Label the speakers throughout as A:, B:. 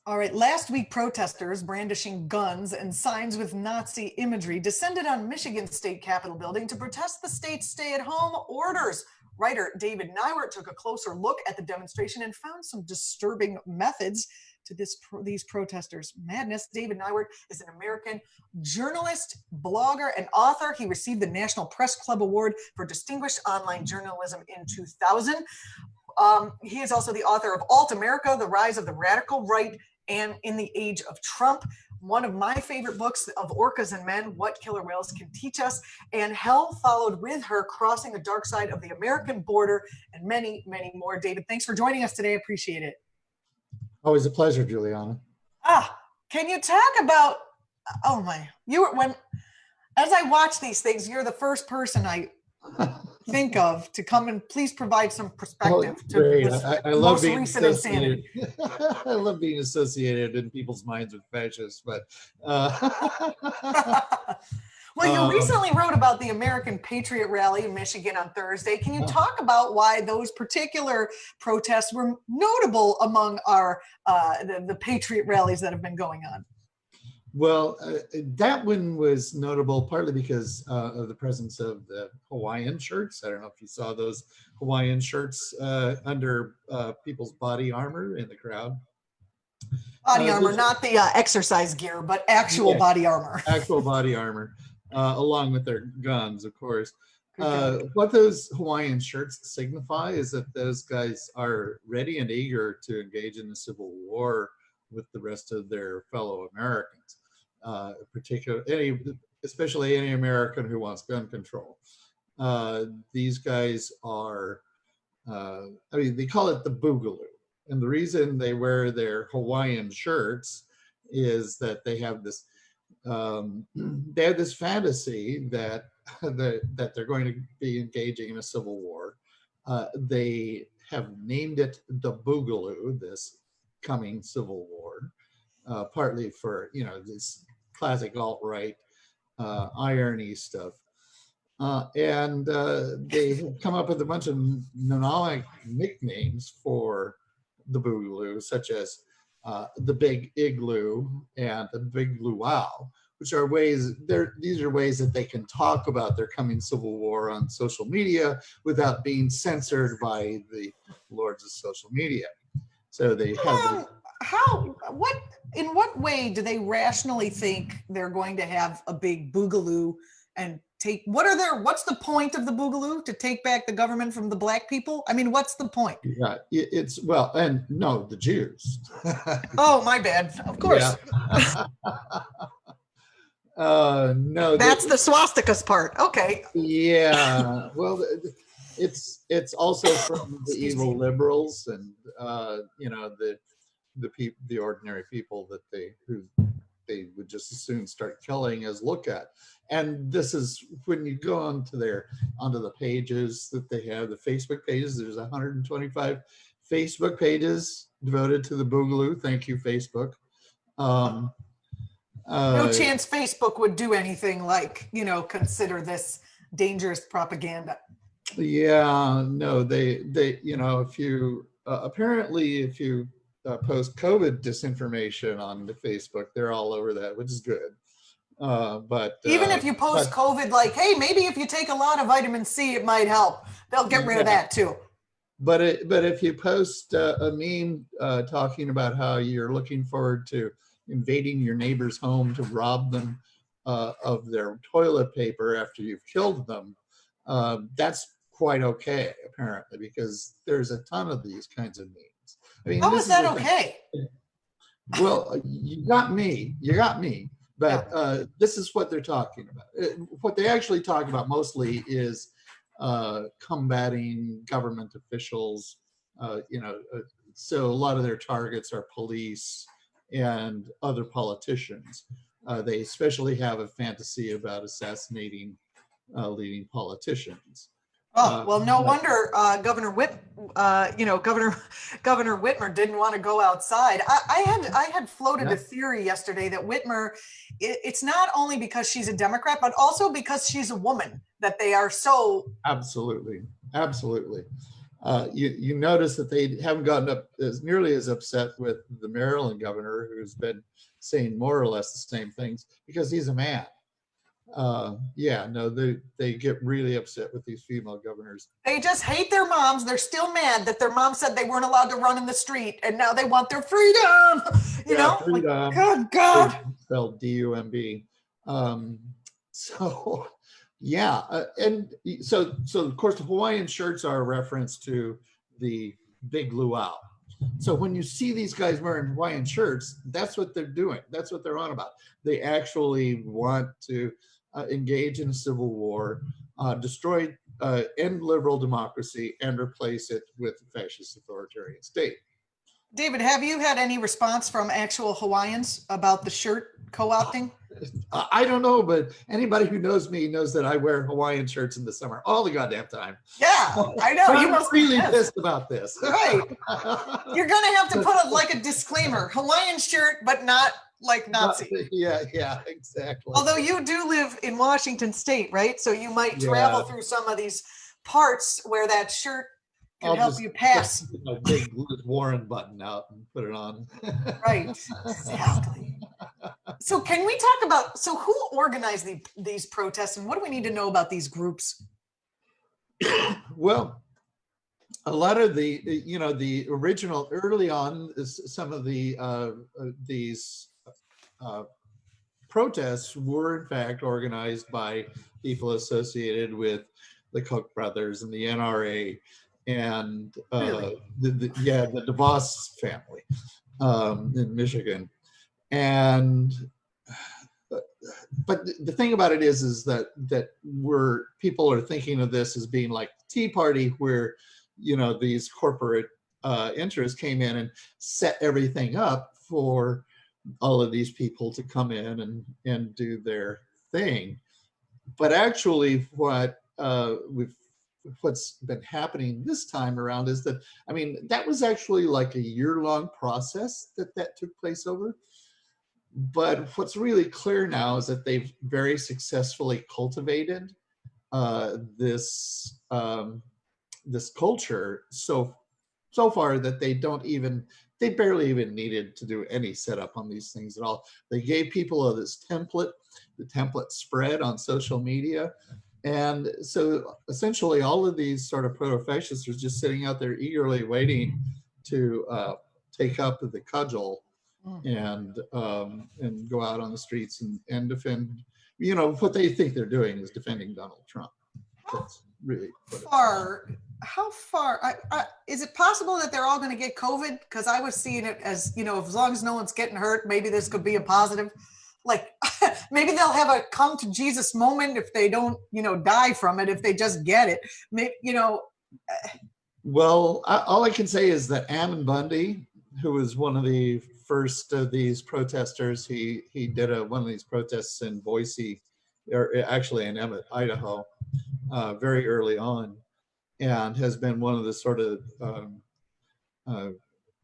A: All right, last week, protesters brandishing guns and signs with Nazi imagery descended on Michigan State Capitol building to protest the state's stay-at-home orders. Writer David Neiwert took a closer look at the demonstration and found some disturbing methods to these protesters' madness. David Neiwert is an American journalist, blogger, and author. He received the National Press Club Award for Distinguished Online Journalism in 2000. He is also the author of Alt America, The Rise of the Radical Right, and In the Age of Trump, one of my favorite books of Orcas and Men, What Killer Whales Can Teach Us, and Hell Followed With Her, Crossing the Dark Side of the American Border, and many, many more. David, thanks for joining us today. I appreciate it.
B: Always a pleasure, Julianna.
A: Can you talk about, as I watch these things, you're the first person I think of to come and please provide some perspective to this
B: I love
A: most
B: being
A: recent insanity.
B: I love being associated in people's minds with fascists, but
A: well, you recently wrote about the American Patriot Rally in Michigan on Thursday. Can you talk about why those particular protests were notable among our the Patriot rallies that have been going on?
B: Well, that one was notable partly because of the presence of the Hawaiian shirts. I don't know if you saw those Hawaiian shirts under people's body armor in the crowd.
A: Body armor, not the exercise gear, but actual body armor.
B: Actual body armor, along with their guns, of course. What those Hawaiian shirts signify is that those guys are ready and eager to engage in the Civil War with the rest of their fellow Americans, especially any American who wants gun control. These guys are, they call it the Boogaloo. And the reason they wear their Hawaiian shirts is that they have this fantasy that they're going to be engaging in a civil war. They have named it the Boogaloo, this coming civil war, partly for this classic alt-right irony stuff, and they have come up with a bunch of mnemonic nicknames for the Boogaloo, such as the Big Igloo and the Big Luau, which are these are ways that they can talk about their coming civil war on social media without being censored by the lords of social media. So they have
A: in what way do they rationally think they're going to have a big Boogaloo and what's the point of the Boogaloo? To take back the government from the black people? I mean, what's the point?
B: Yeah, the Jews.
A: Oh, my bad. Of course.
B: Yeah. No,
A: that's the swastikas part. Okay.
B: Yeah. Well, it's also from the evil liberals and the ordinary people that they would just as soon start killing as look at. And this is when you go onto the pages that they have, the Facebook pages. There's 125 Facebook pages devoted to the Boogaloo. Thank you, Facebook. No
A: chance Facebook would do anything like, consider this dangerous propaganda.
B: Yeah, no, they if you post COVID disinformation on the Facebook, they're all over that, which is good. But
A: even if you post COVID, like, hey, maybe if you take a lot of vitamin C, it might help. They'll get rid of that too.
B: But if you post a meme talking about how you're looking forward to invading your neighbor's home to rob them of their toilet paper after you've killed them, that's quite okay, apparently, because there's a ton of these kinds of memes. I mean,
A: how is that okay?
B: Well, you got me. But this is what they're talking about. What they actually talk about mostly is combating government officials. So a lot of their targets are police and other politicians. They especially have a fantasy about assassinating leading politicians.
A: Oh, well, no wonder Governor Whitmer didn't want to go outside. I had floated a theory yesterday that Whitmer, it's not only because she's a Democrat, but also because she's a woman that they are so.
B: Absolutely. You notice that they haven't gotten up as nearly as upset with the Maryland governor, who's been saying more or less the same things because he's a man. Yeah, no, they get really upset with these female governors.
A: They just hate their moms. They're still mad that their mom said they weren't allowed to run in the street, and now they want their freedom. You
B: Yeah,
A: know, like,
B: freedom.
A: good God.
B: Spelled D-U-M-B. So, yeah, and so of course the Hawaiian shirts are a reference to the big luau. So when you see these guys wearing Hawaiian shirts, that's what they're doing. That's what they're on about. They actually want to engage in a civil war, destroy, end liberal democracy, and replace it with a fascist authoritarian state.
A: David, have you had any response from actual Hawaiians about the shirt co-opting?
B: I don't know, but anybody who knows me knows that I wear Hawaiian shirts in the summer all the goddamn time.
A: Yeah, I know.
B: So
A: you
B: I'm
A: must
B: really
A: be pissed.
B: pissed about this.
A: Right. You're gonna have to put a disclaimer: Hawaiian shirt, but not like Nazi.
B: Yeah, exactly.
A: Although you do live in Washington State, right? So you might travel through some of these parts where that shirt can help you pass.
B: Get my big Liz Warren button out and put it on.
A: Right, exactly. So can we talk about, so who organized these protests, and what do we need to know about these groups?
B: Well, a lot of the original early on, some of these protests were in fact organized by people associated with the Koch brothers and the NRA and
A: Really?
B: the DeVos family in Michigan. And but the thing about it is that people are thinking of this as being like the Tea Party, where these corporate interests came in and set everything up for all of these people to come in and do their thing. But actually, what's been happening this time around is that, I mean, that was actually like a year-long process that took place over. But what's really clear now is that they've very successfully cultivated this culture so far that they barely even needed to do any setup on these things at all. They gave people this template. The template spread on social media. And so essentially all of these sort of proto-fascists are just sitting out there eagerly waiting to take up the cudgel and go out on the streets and defend, what they think they're doing is defending Donald Trump. That's really
A: how far is it possible that they're all going to get COVID? Because I was seeing it as, as long as no one's getting hurt, maybe this could be a positive. Like maybe they'll have a come to Jesus moment if they don't, die from it, if they just get it. Maybe,
B: Well, all I can say is that Ammon Bundy, who was one of the first of these protesters, he did one of these protests in Boise, or actually in Emmett, Idaho, very early on, and has been one of the sort of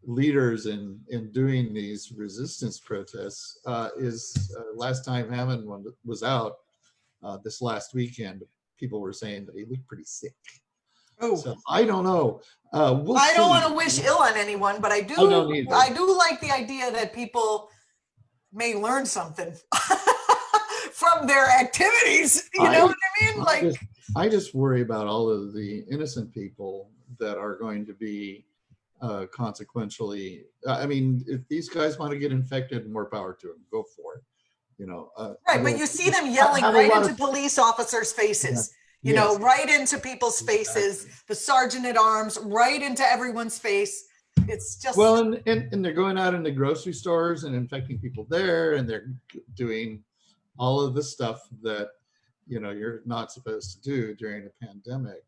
B: leaders in doing these resistance protests. Last time Hammond was out this last weekend, people were saying that he looked pretty sick. Oh, so I don't know.
A: I don't want to wish ill on anyone, but I do like the idea that people may learn something from their activities. You know what I mean? Like,
B: I just worry about all of the innocent people that are going to be consequentially. I mean, if these guys want to get infected, more power to them. Go for it.
A: Right, but you see them yelling right into police officers' faces.
B: Yeah.
A: Right into people's faces, the sergeant at arms, right into everyone's face. It's just
B: and they're going out into grocery stores and infecting people there, and they're doing all of the stuff that you're not supposed to do during a pandemic.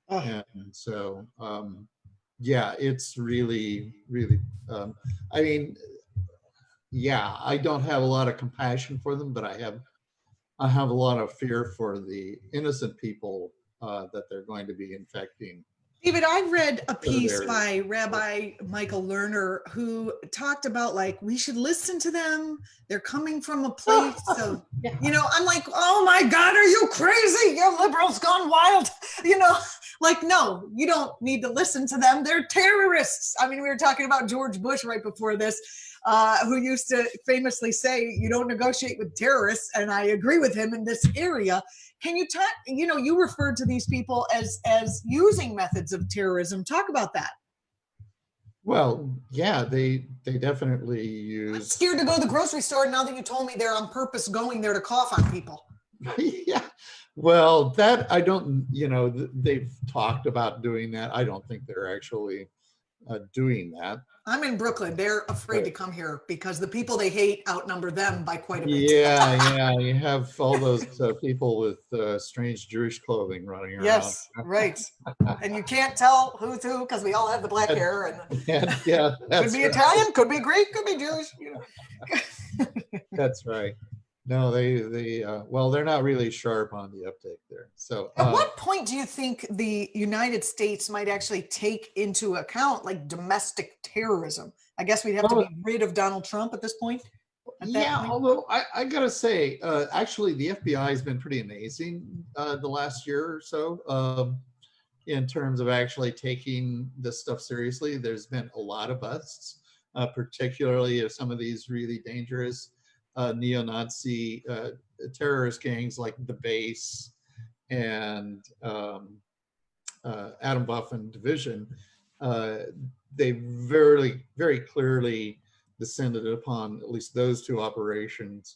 B: And so it's really, really I mean, I don't have a lot of compassion for them, but I have a lot of fear for the innocent people that they're going to be infecting
A: David, I read a
B: sort of
A: piece
B: areas.
A: by Rabbi Michael Lerner who talked about like we should listen to them. They're coming from a place of,
B: Yeah.
A: I'm like, oh my God, are you crazy? Your liberals gone wild. Like, no, you don't need to listen to them. They're terrorists. I mean, we were talking about George Bush right before this, who used to famously say, you don't negotiate with terrorists. And I agree with him in this area. Can you talk, you referred to these people as using methods of terrorism. Talk about that.
B: Well, yeah, they definitely
A: I'm
B: use.
A: scared to go to the grocery store now that you told me they're on purpose going there to cough on people.
B: Yeah. Well, that I don't, they've talked about doing that. I don't think they're actually doing that.
A: I'm in Brooklyn. They're afraid to come here because the people they hate outnumber them by quite a bit.
B: Yeah, you have all those people with strange Jewish clothing running around.
A: Yes, right. And you can't tell who's who because we all have the black hair and
B: yeah,
A: could be
B: right.
A: Italian, could be Greek, could be Jewish.
B: That's right. No, well, they're not really sharp on the uptake there. So
A: at what point do you think the United States might actually take into account like domestic terrorism? I guess we'd have to be rid of Donald Trump at this point.
B: Yeah, although I gotta say, actually, the FBI has been pretty amazing the last year or so in terms of actually taking this stuff seriously. There's been a lot of busts, particularly of some of these really dangerous neo-Nazi terrorist gangs like the Base and Adam Buffen Division. They very, very clearly descended upon at least those two operations,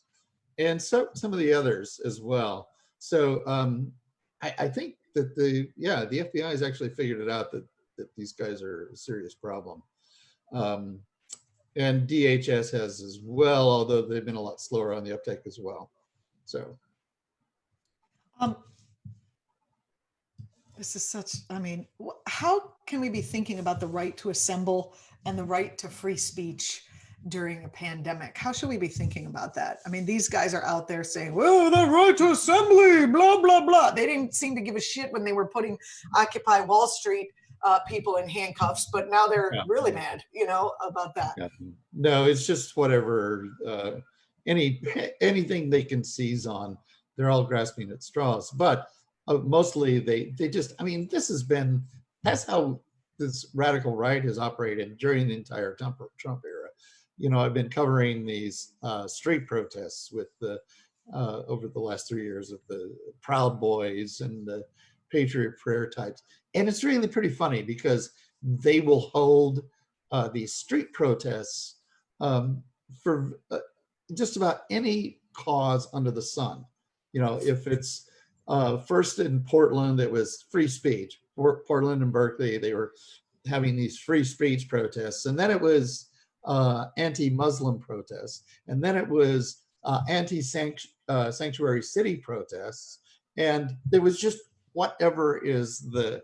B: and so some of the others as well. So I think that the FBI has actually figured it out that these guys are a serious problem, and DHS has as well, although they've been a lot slower on the uptake as well. So.
A: This is such, I mean, how can we be thinking about the right to assemble and the right to free speech during a pandemic? How should we be thinking about that? I mean, these guys are out there saying, well, the right to assembly, blah, blah, blah. They didn't seem to give a shit when they were putting Occupy Wall Street people in handcuffs, but now they're really mad, about that.
B: Yeah. No, it's just whatever, anything they can seize on, they're all grasping at straws. But mostly they just, I mean, that's how this radical right has operated during the entire Trump era. I've been covering these street protests with over the last 3 years of the Proud Boys and the Patriot Prayer types. And it's really pretty funny because they will hold these street protests for just about any cause under the sun. If it's first in Portland, it was free speech. Portland and Berkeley, they were having these free speech protests. And then it was anti-Muslim protests. And then it was anti-sanctuary city protests. And there was just whatever is the,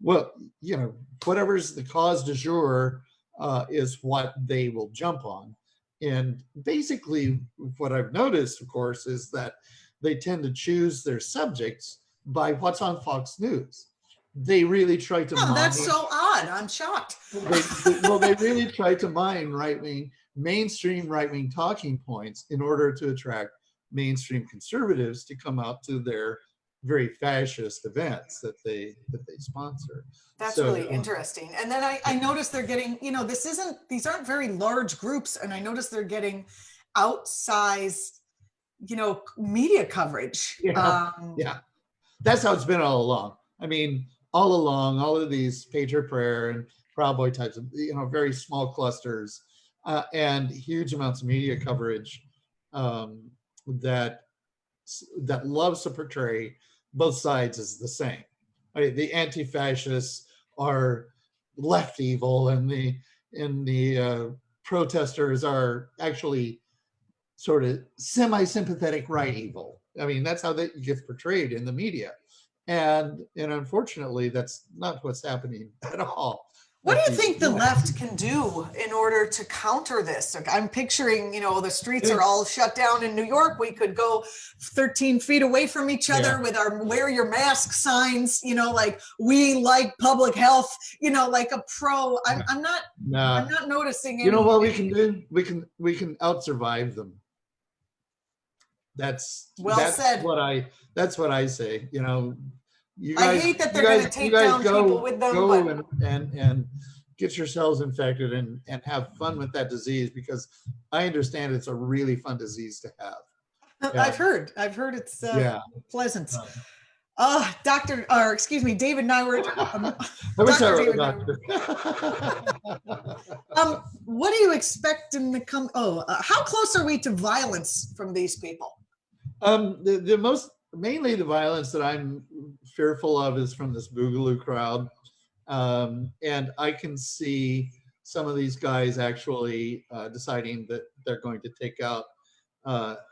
B: whatever's the cause du jour is what they will jump on. And basically what I've noticed, of course, is that they tend to choose their subjects by what's on Fox News. They really try to mine.
A: That's so odd. I'm shocked.
B: They really try to mine mainstream right-wing talking points in order to attract mainstream conservatives to come out to their very fascist events that they sponsor.
A: That's really interesting. And then I noticed they're getting, these aren't very large groups. And I noticed they're getting outsized, media coverage.
B: Yeah. That's how it's been all along. I mean, all along, all of these Patriot Prayer and Proud Boy types of, very small clusters and huge amounts of media coverage that loves to portray both sides as the same. The anti-fascists are left evil, and the protesters are actually sort of semi-sympathetic right evil. I mean, that's how that gets portrayed in the media, and unfortunately, that's not what's happening at all.
A: What do you think the left can do in order to counter this? I'm picturing, the streets are all shut down in New York. We could go 13 feet away from each other with our wear your mask signs, like we like public health, like a pro. I'm not noticing any.
B: You know what we can do? We can out-survive them. That's
A: said.
B: That's what I say. You guys,
A: I hate that they're going to take down people with them.
B: Go and get yourselves infected and have fun with that disease, because I understand it's a really fun disease to have.
A: Yeah. I've heard it's pleasant. David Neiwert.
B: I wish I were a doctor.
A: What do you expect in the how close are we to violence from these people?
B: Mainly the violence that I'm fearful of is from this Boogaloo crowd. And I can see some of these guys actually deciding that they're going to take out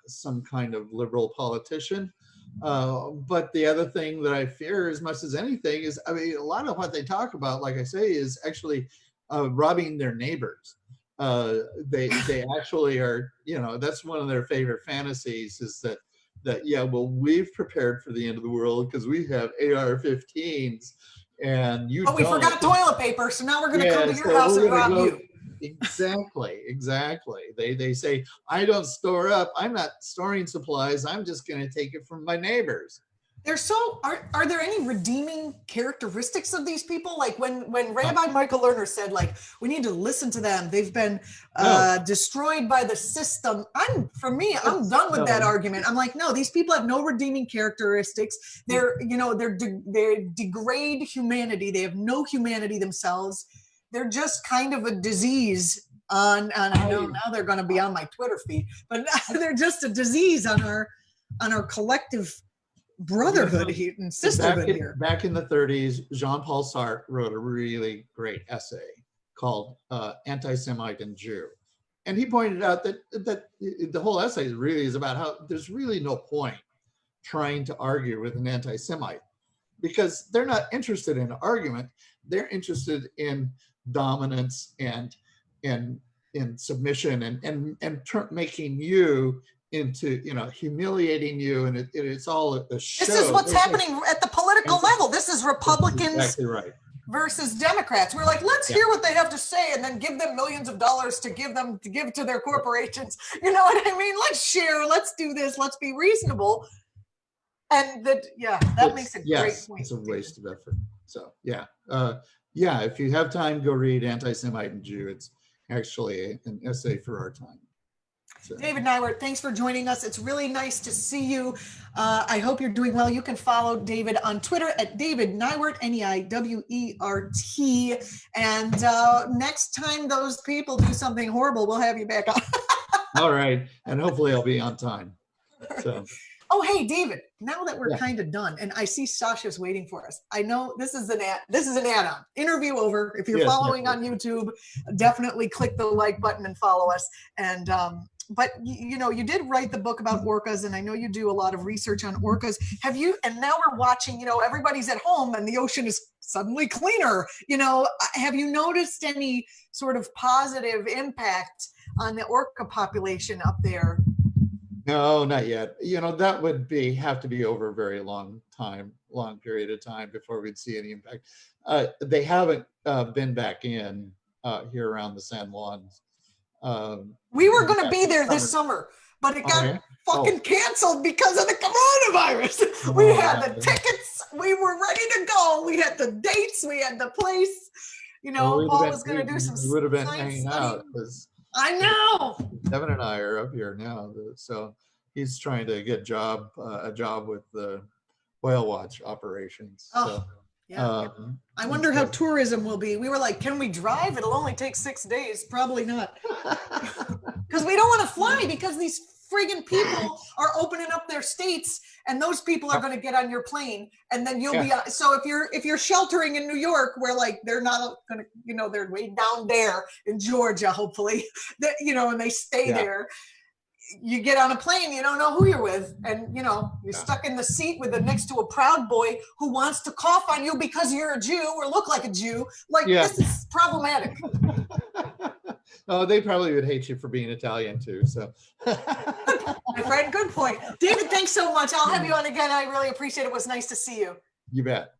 B: some kind of liberal politician. But the other thing that I fear as much as anything is, a lot of what they talk about, like I say, is actually robbing their neighbors. They actually are, that's one of their favorite fantasies, is that we've prepared for the end of the world because we have AR-15s and you
A: we forgot toilet paper, so now we're going to come to your house and rob you.
B: Exactly. They say, I don't store up. I'm not storing supplies. I'm just going to take it from my neighbors.
A: Are there any redeeming characteristics of these people? Like when Rabbi Michael Lerner said, like, we need to listen to them. They've been destroyed by the system. I'm done with that argument. I'm like, no, these people have no redeeming characteristics. They degrade humanity. They have no humanity themselves. They're just kind of a disease I know now they're going to be on my Twitter feed, but they're just a disease on our collective brotherhood and sisterhood here.
B: Back in the 30s, Jean-Paul Sartre wrote a really great essay called Anti-Semite and Jew. And he pointed out that the whole essay really is about how there's really no point trying to argue with an anti-Semite, because they're not interested in argument. They're interested in dominance and in submission and making you into, humiliating you, and it's all a show.
A: This is what's happening at the political level. This is Republicans
B: exactly right.
A: versus Democrats. We're like, let's hear what they have to say and then give them millions of dollars to give to their corporations. You know what I mean? Let's share, let's do this, let's be reasonable. And that makes a great point.
B: It's a waste of effort. So if you have time, go read Anti-Semite and Jew. It's actually an essay for our time. So.
A: David Neiwert, thanks for joining us. It's really nice to see you. I hope you're doing well. You can follow David on Twitter at David Neiwert, Neiwert. And next time those people do something horrible, we'll have you back on.
B: All right. And hopefully I'll be on time. So.
A: Oh, hey, David, now that we're kind of done, and I see Sasha's waiting for us. I know this is an add-on. Interview over. If you're following on YouTube, definitely click the like button and follow us. And but you did write the book about orcas, and I know you do a lot of research on orcas. And now we're watching, everybody's at home and the ocean is suddenly cleaner. Have you noticed any sort of positive impact on the orca population up there?
B: No, not yet. That would have to be over a very long period of time before we'd see any impact. They haven't been back in here around the San Juans.
A: We were going to be there this summer, but it got fucking canceled because of the coronavirus. We had the tickets. We were ready to go. We had the dates. We had the place. Paul was going to do some.
B: We would have been hanging out because.
A: I know.
B: Kevin and I are up here now, so he's trying to get a job with the whale watch operations.
A: Oh,
B: so,
A: I wonder how tourism will be. We were like, can we drive? It'll only take 6 days. Probably not. Because we don't want to fly because these friggin' people are opening up their states, and those people are going to get on your plane, and then you'll be. So if you're sheltering in New York, where like they're not going to, they're way down there in Georgia, hopefully, that and they stay there. you get on a plane, you don't know who you're with, and you're stuck in the seat with next to a Proud Boy who wants to cough on you because you're a Jew or look like a Jew. Like, this is problematic.
B: Oh, they probably would hate you for being Italian too. So,
A: my friend, good point. David, thanks so much. I'll have you on again. I really appreciate it. It was nice to see you.
B: You bet.